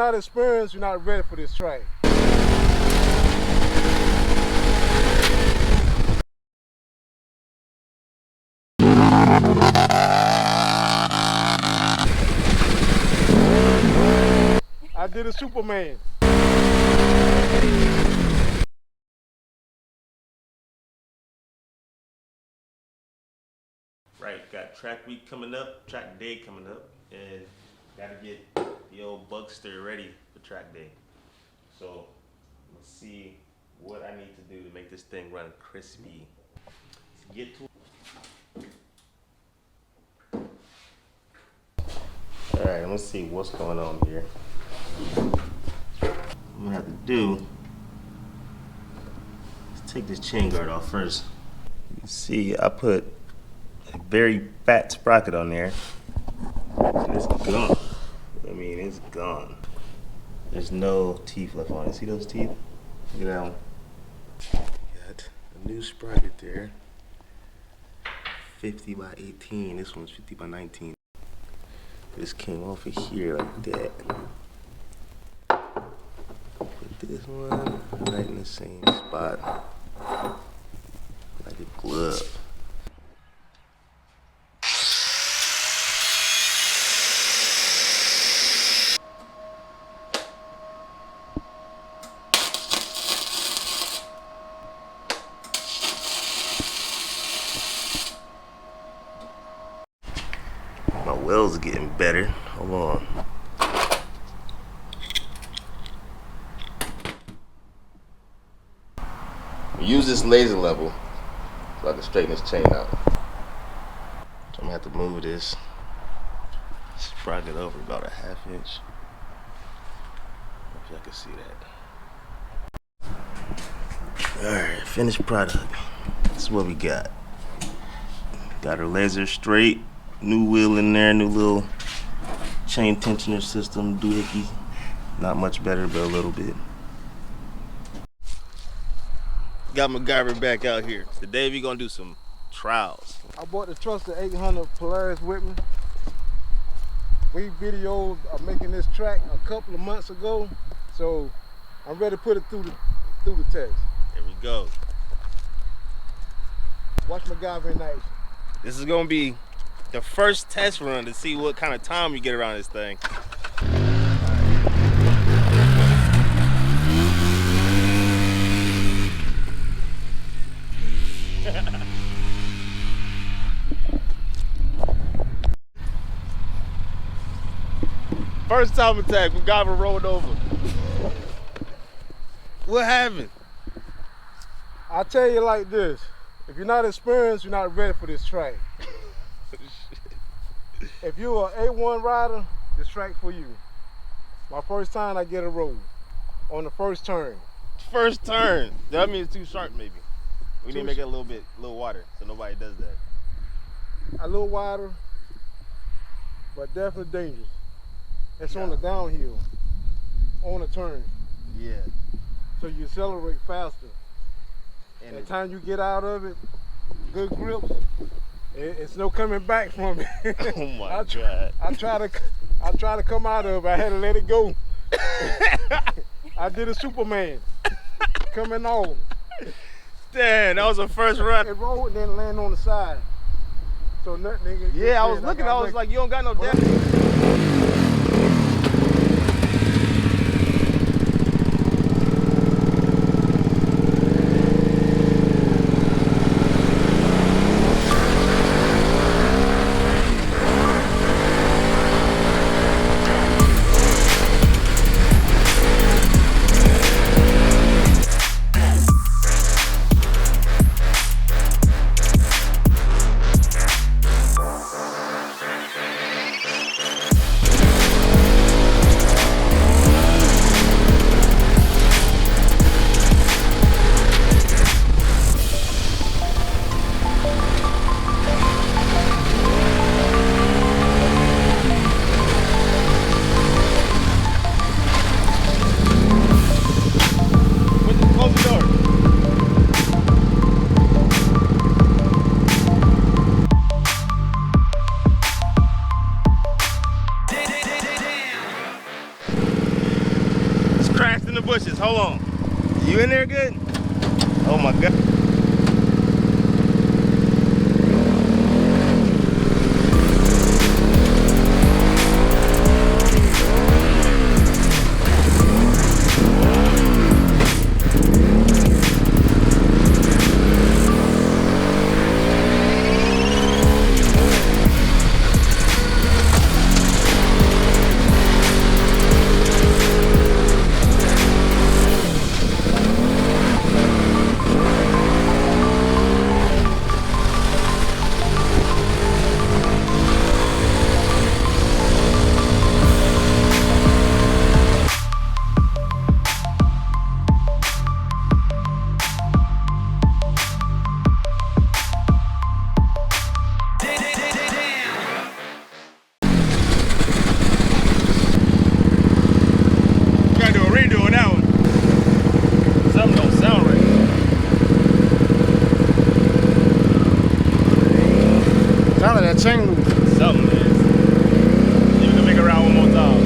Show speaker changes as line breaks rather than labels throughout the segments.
not experienced, you're not ready for this track. I did a Superman.
Right, got track week coming up, track day coming up, and gotta get the old Bugster ready for track day. So let's see what I need to do to make this thing run crispy. Let's get to it. Alright, let's see what's going on here. What I'm gonna have to do is take this chain guard off first. You see, I put a very fat sprocket on there, and it's gone. I mean, it's gone. There's no teeth left on it. See those teeth? Look at that one. Got a new sprocket there. 50 by 18. This one's 50 by 19. This came off of here like that. Put this one right in the same spot, like a glove. My welds are getting better. Hold on. Use this laser level so I can straighten this chain out. So I'm gonna have to move this sprocket over about a ½ inch. If y'all can see that. Alright, finished product. This is what we got. Got our laser straight. New wheel in there, new little chain tensioner system, doohickey. Not much better, but a little bit. Got MacGyver back out here. Today we gonna do some trials.
I bought the Trusted 800 Polaris with me. We videoed making this track a couple of months ago, so I'm ready to put it through the test.
Here we go.
Watch MacGyver in action.
This is gonna be the first test run to see what kind of time you get around this thing. First time attack, MacGyver rolled over. What happened?
I tell you like this, if you're not experienced, you're not ready for this track. If you're an A1 rider, this track for you. My first time I get a roll on the first turn.
First turn. That means it's too sharp maybe. We need to make it a little wider so nobody does that.
A little wider, but definitely dangerous. It's on the downhill, on a turn.
Yeah.
So you accelerate faster. And the time you get out of it, good grips, it's no coming back from it.
Oh my God.
I try to come out of it. I had to let it go. I did a Superman coming on.
Damn, that was the first run.
It rolled and then land on the side. So nothing.
Yeah, I was looking. I was like, you don't got no depth. bushes. Hold on. You in there good? Oh my God.
That chain loose.
Something is. You can make it around one more time.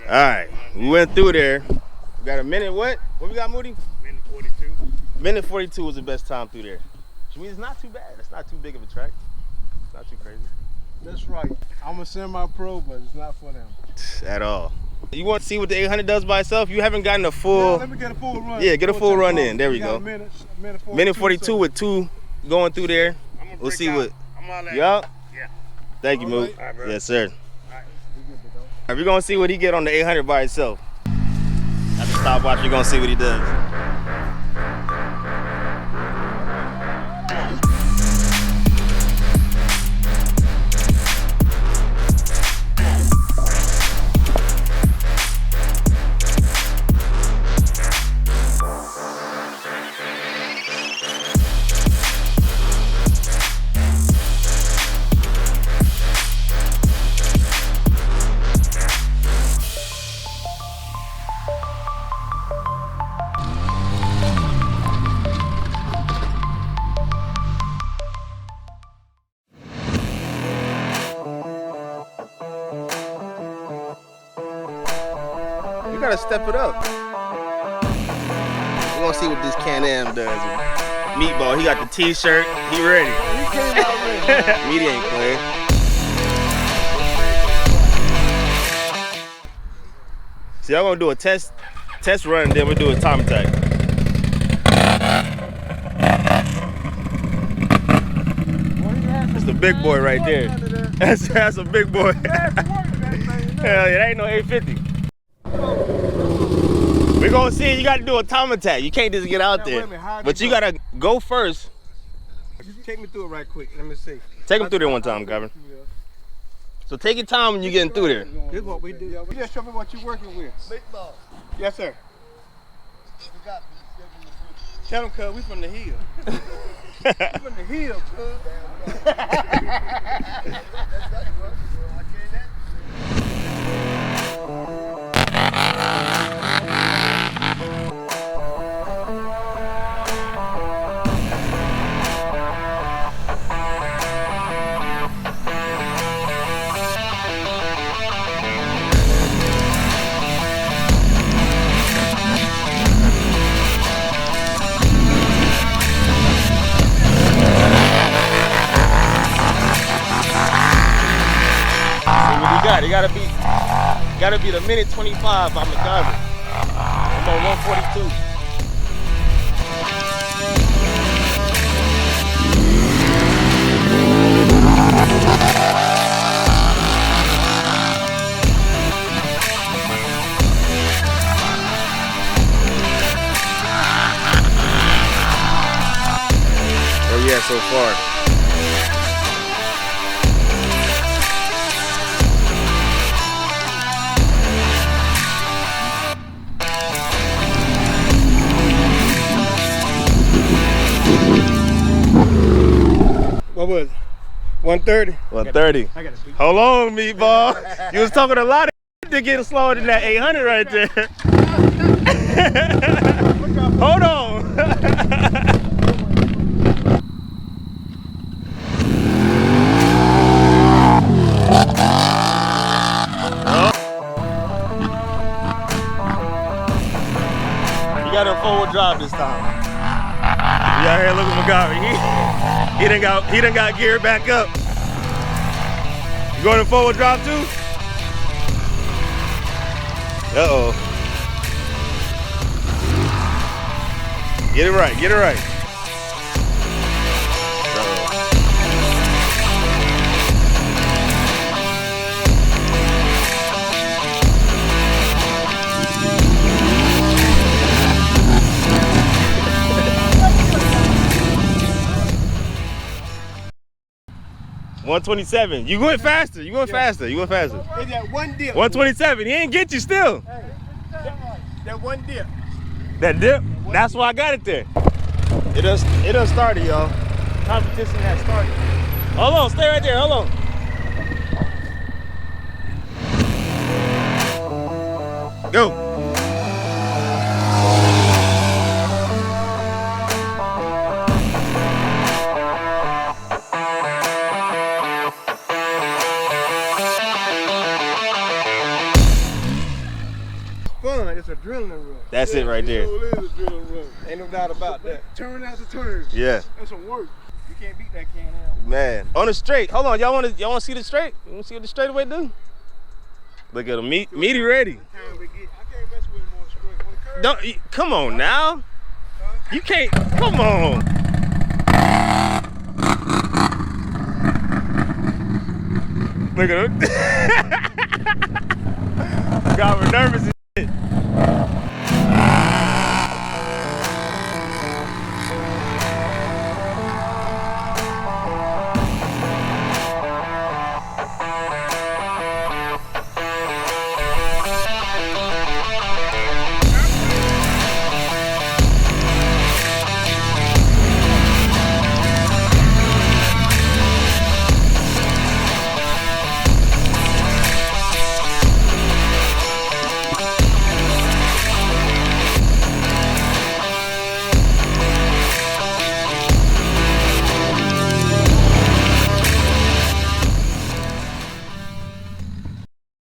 Alright, we went through there. We got a minute what? What we got, Moody?
Minute 42.
Minute 42 was the best time through there. Which means it's not too bad. It's not too big of a track. It's not too crazy.
That's right. I'm a semi-pro, but it's not for them.
At all. You want to see what the 800 does by itself? You haven't gotten a full...
Yeah, let me get a full run.
Yeah, get a full run in. There we go.
Minute 42,
minute 42 with 2 going through there. We'll see what... Yup.
Yeah.
Thank you, Moot.
Right,
yes, sir. We're going to see what he get on the 800 by itself. At the stopwatch, we're going to see what he does. You gotta step it up. We're gonna see what this Can-Am does. Meatball, he got the t-shirt, he ready.
He came out ready.
Meat ain't playing. See, I'm gonna do a test run, and then we'll do a time attack. That's the big boy right there. That's a big boy. Hell yeah, that ain't no 850. We're gonna see, you gotta do a time attack. You can't just get out there. But you gotta go first.
Take me through it right quick. Let me see.
Take him through there one time, Gavin. So take your time when you're getting through there.
This is what we do. You just show me what you're working with.
Big ball.
Yes, sir.
Tell them, cuz, we from the hill.
We from the hill, cuz.
It gotta be the minute 25 by McDonald's. I'm on 142. Oh yeah, so far.
What was it? 130.
130.
I gotta beat.
Hold on, meatball. You was talking a lot of to get slower than that 800 right there. Hold on. You got a forward drive this time. You out here looking at McGarvey. He done got geared back up. You going to forward drive too? Uh-oh. Get it right, get it right. Uh-oh. 127. You went faster. You went faster. You went faster.
It's that one dip.
127. He ain't get you still.
That one dip.
That dip. That's why I got it there. It done started, y'all. Competition has started. Hold on. Stay right there. Hold on. Go.
Fun. It's adrenaline rush.
That's it right there.
It is a drilling run.
Ain't no doubt about that.
Turn after turn.
Yeah.
That's some work.
You can't beat that Can-Am.
Man. On the straight. Hold on. Y'all wanna see the straight? You wanna see what the straightaway do? Look at him. Meaty ready.
I can't mess with him on straight. On the curve,
Come on now. You can't. Come on. Look at him. Got me nervous.